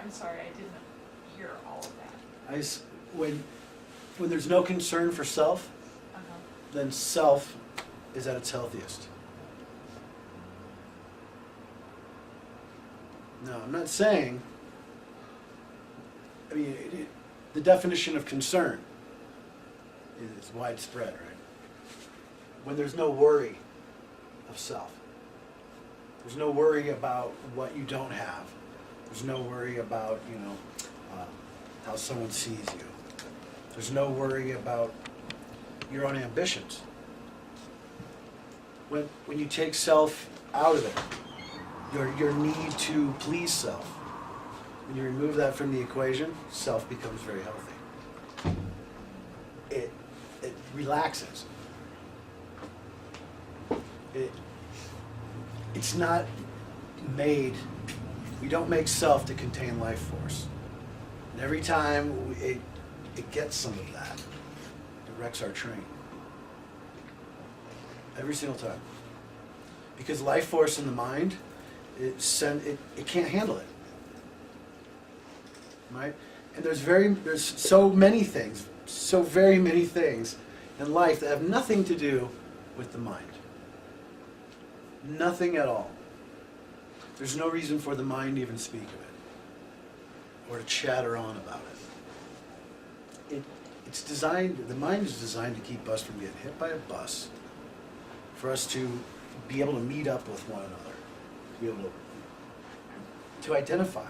I'm sorry, I didn't hear all of that. When there's no concern for self, Uh-huh. then self is at its healthiest. No, I'm not saying, I mean, the definition of concern is widespread, right? When there's no worry of self. There's no worry about what you don't have. There's no worry about, how someone sees you. There's no worry about your own ambitions. When you take self out of it, your need to please self, when you remove that from the equation, self becomes very healthy. It relaxes. It's not made, we don't make self to contain life force. And every time it gets some of that, it wrecks our train. Every single time. Because life force in the mind, it can't handle it. Right? And there's so many things, so very many things in life that have nothing to do with the mind. Nothing at all. There's no reason for the mind to even speak of it or to chatter on about it. The mind is designed to keep us from getting hit by a bus, for us to be able to meet up with one another, to be able to identify.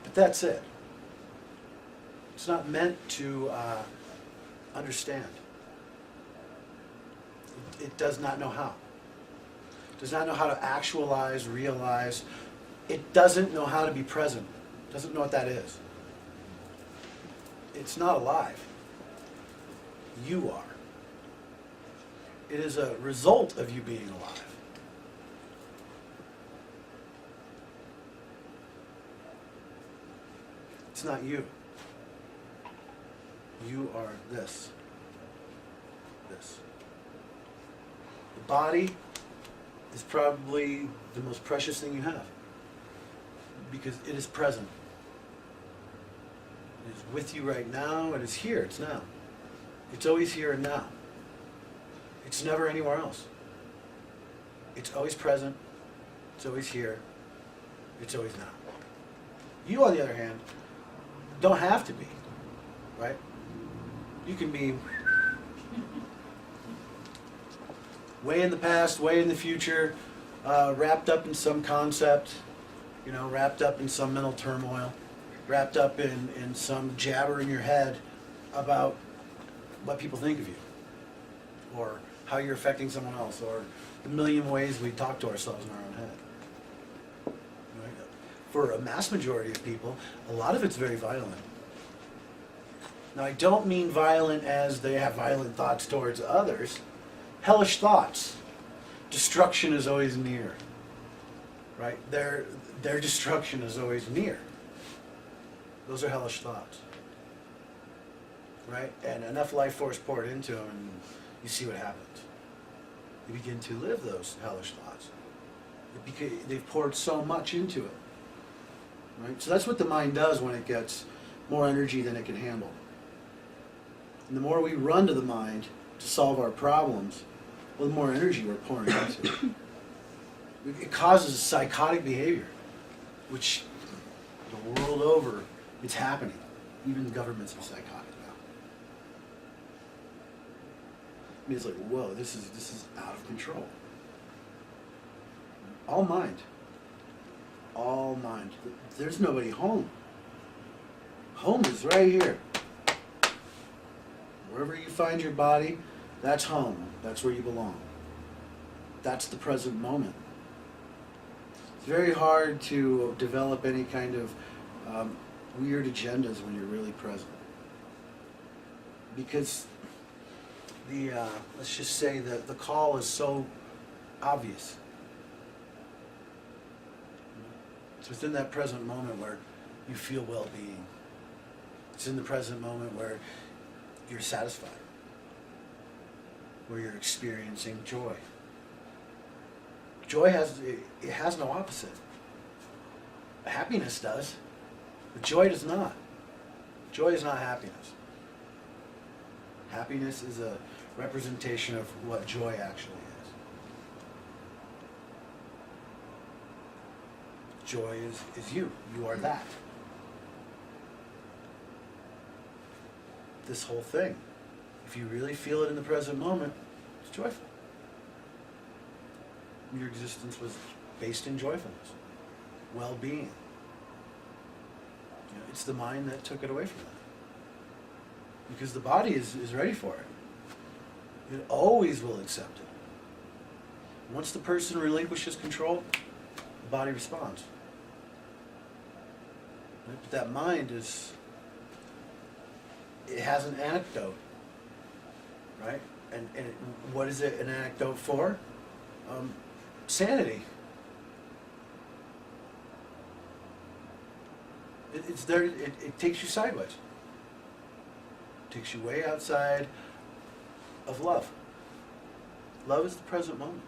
But that's it. It's not meant to understand. It does not know how. It does not know how to actualize, realize. It doesn't know how to be present. It doesn't know what that is. It's not alive. You are. It is a result of you being alive. It's not you. You are this. This. The body is probably the most precious thing you have, because it is present. It is with you right now. It is here. It's now. It's always here and now. It's never anywhere else. It's always present. It's always here. It's always now. You, on the other hand, don't have to be, right? You can be way in the past, way in the future, wrapped up in some concept, wrapped up in some mental turmoil, wrapped up in some jabber in your head about what people think of you, or how you're affecting someone else, or the million ways we talk to ourselves in our own head. Right? For a mass majority of people, a lot of it's very violent. Now, I don't mean violent as they have violent thoughts towards others. Hellish thoughts. Destruction is always near. Right? Their destruction is always near. Those are hellish thoughts. Right? And enough life force poured into them, and you see what happens. You begin to live those hellish thoughts. They've poured so much into it. Right? So that's what the mind does when it gets more energy than it can handle. And the more we run to the mind to solve our problems, well, the more energy we're pouring into it. It causes psychotic behavior, which the world over, it's happening. Even the governments are psychotic now. I mean, it's like, whoa, this is out of control. All mind. All mind. There's nobody home. Home is right here. Wherever you find your body, that's home. That's where you belong. That's the present moment. It's very hard to develop any kind of weird agendas when you're really present. Because let's just say that the call is so obvious. It's within that present moment where you feel well-being. It's in the present moment where you're satisfied, where you're experiencing joy. Joy has no opposite. Happiness does. But joy does not. Joy is not happiness. Happiness is a representation of what joy actually is. Joy is you. You are that. This whole thing, if you really feel it in the present moment, it's joyful. Your existence was based in joyfulness, well-being. It's the mind that took it away from that. Because the body is ready for it. It always will accept it. Once the person relinquishes control, the body responds. But that mind it has an anecdote, right? And what is it an anecdote for? Sanity. It's there. It takes you sideways. It takes you way outside of love. Love is the present moment.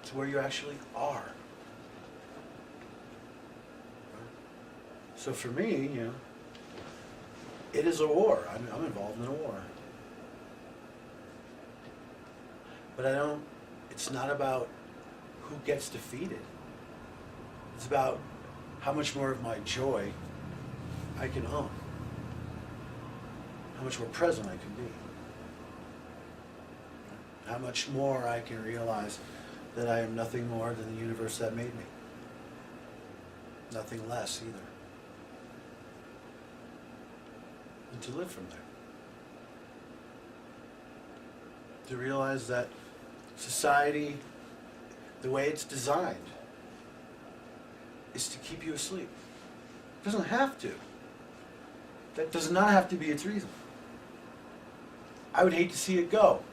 It's where you actually are. So for me, it is a war. I'm involved in a war. But it's not about who gets defeated. It's about how much more of my joy I can own. How much more present I can be. How much more I can realize that I am nothing more than the universe that made me. Nothing less either. And to live from there. To realize that society, the way it's designed, is to keep you asleep. It doesn't have to. That does not have to be its reason. I would hate to see it go.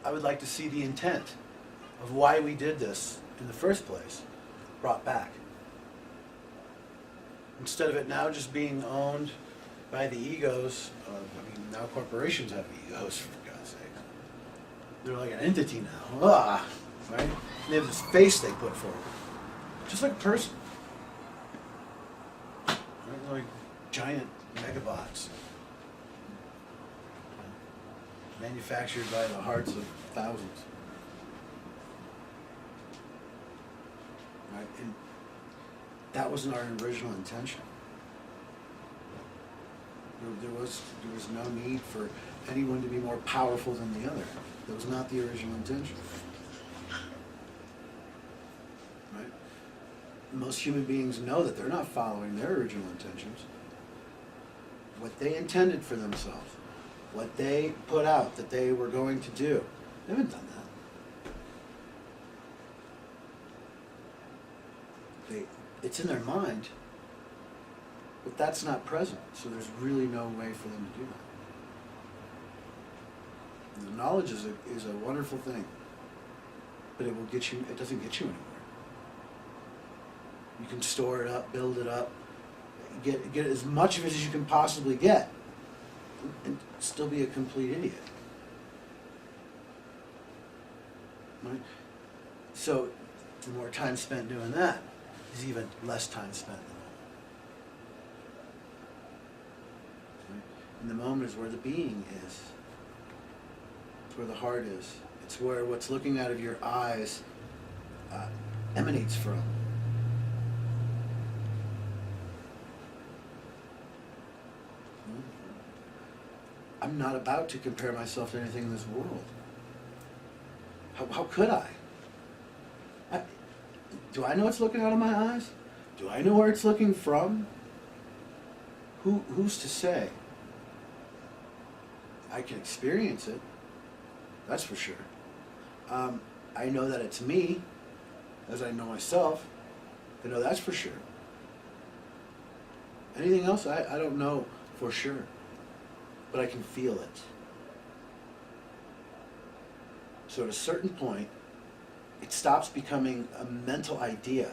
I would like to see the intent of why we did this in the first place brought back. Instead of it now just being owned by the egos of, now corporations have egos, for God's sake. They're like an entity now. Right? And they have this face they put forward. Just like a person. Right? They're like giant megabots. Manufactured by the hearts of thousands. Right? And that wasn't our original intention. There was no need for anyone to be more powerful than the other. That was not the original intention. Right? Most human beings know that they're not following their original intentions. What they intended for themselves, what they put out that they were going to do, they haven't done that. It's in their mind, but that's not present, so there's really no way for them to do that. And the knowledge is a wonderful thing, but it doesn't get you anywhere. You can store it up, build it up, get as much of it as you can possibly get, and still be a complete idiot. Right? So the more time spent doing that, is even less time spent in the moment. Right? And the moment is where the being is. It's where the heart is. It's where what's looking out of your eyes emanates from. I'm not about to compare myself to anything in this world. How could I? Do I know what's looking out of my eyes? Do I know where it's looking from? Who's to say? I can experience it. That's for sure. I know that it's me, as I know myself. I know that's for sure. Anything else, I don't know for sure. But I can feel it. So at a certain point, it stops becoming a mental idea